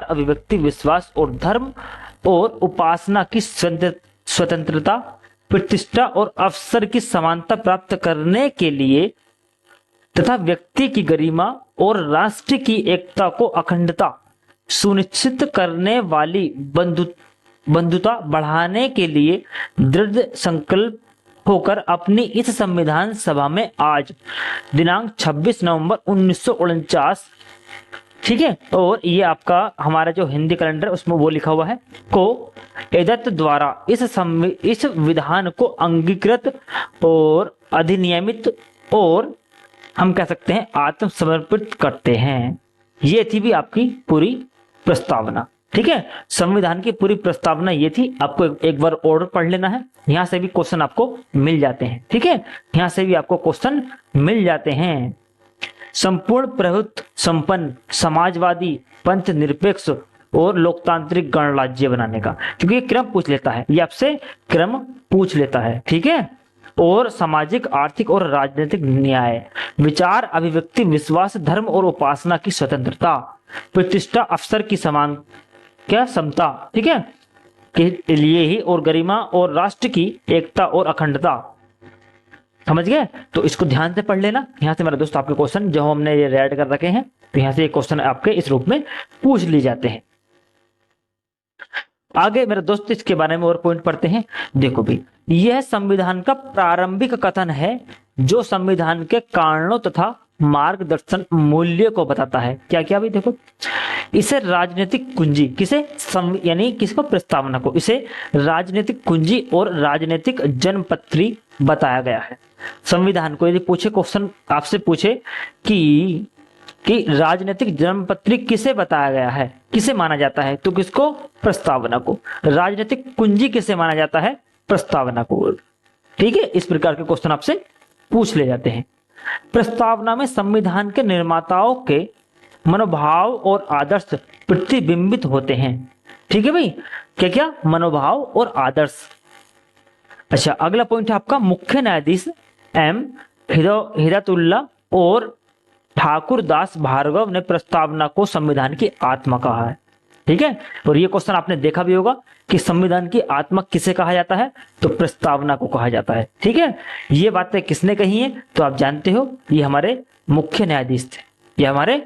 अभिव्यक्ति, विश्वास और धर्म और उपासना की स्वतंत्रता, प्रतिष्ठा और अवसर की समानता प्राप्त करने के लिए तथा व्यक्ति की गरिमा और राष्ट्र की एकता को अखंडता सुनिश्चित करने वाली बंधुता बढ़ाने के लिए दृढ़ संकल्प होकर अपनी इस संविधान सभा में आज दिनांक 26 नवंबर 1949, ठीक है, और ये आपका हमारा जो हिंदी कैलेंडर उसमें वो लिखा हुआ है, को एदत्त द्वारा इस विधान को अंगीकृत और अधिनियमित और हम कह सकते हैं आत्मसमर्पित करते हैं। ये थी भी आपकी पूरी प्रस्तावना, ठीक है। संविधान की पूरी प्रस्तावना ये थी। आपको एक बार ऑर्डर पढ़ लेना है, यहां से भी क्वेश्चन आपको मिल जाते हैं, ठीक है, यहां से भी आपको क्वेश्चन मिल जाते हैं। संपूर्ण प्रभुत्व संपन्न समाजवादी पंथ निरपेक्ष और लोकतांत्रिक गणराज्य बनाने का, क्योंकि ये क्रम पूछ लेता है, ये आपसे क्रम पूछ लेता है, ठीक है। और सामाजिक, आर्थिक और राजनीतिक न्याय, विचार, अभिव्यक्ति, विश्वास, धर्म और उपासना की स्वतंत्रता, प्रतिष्ठा, अवसर की समान क्या समता, ठीक है, के लिए ही, और गरिमा और राष्ट्र की एकता और अखंडता। समझ गए? तो इसको ध्यान से पढ़ लेना। यहां से मेरा दोस्त आपके क्वेश्चन जो हमने ये रेड कर रखे हैं, तो यहां से ये क्वेश्चन आपके इस रूप में पूछ लिए जाते हैं। आगे मेरे दोस्त इसके बारे में और पॉइंट पढ़ते हैं। देखो भी, यह संविधान का प्रारंभिक कथन है जो संविधान के कारणों तथा मार्गदर्शन मूल्य को बताता है। क्या क्या भी देखो, इसे राजनीतिक कुंजी, किसे यानी किसको, प्रस्तावना को, इसे राजनीतिक कुंजी और राजनीतिक जनपत्री बताया गया है। संविधान को यदि पूछे क्वेश्चन आपसे पूछे कि राजनीतिक जनपत्री किसे बताया गया है, किसे माना जाता है, तो किसको, प्रस्तावना को। राजनीतिक कुंजी किसे माना जाता है, प्रस्तावना को, ठीक है। इस प्रकार के क्वेश्चन आपसे पूछ ले जाते हैं। प्रस्तावना में संविधान के निर्माताओं के मनोभाव और आदर्श प्रतिबिंबित होते हैं, ठीक है भाई, क्या क्या, मनोभाव और आदर्श। अच्छा, अगला पॉइंट है आपका, मुख्य न्यायाधीश एम हिदायतुल्लाह और ठाकुर दास भार्गव ने प्रस्तावना को संविधान की आत्मा कहा है, ठीक है। और ये क्वेश्चन आपने देखा भी होगा कि संविधान की आत्मा किसे कहा जाता है, तो प्रस्तावना को कहा जाता है, ठीक है। ये बातें किसने कही है, तो आप जानते हो, ये हमारे मुख्य न्यायाधीश थे, ये हमारे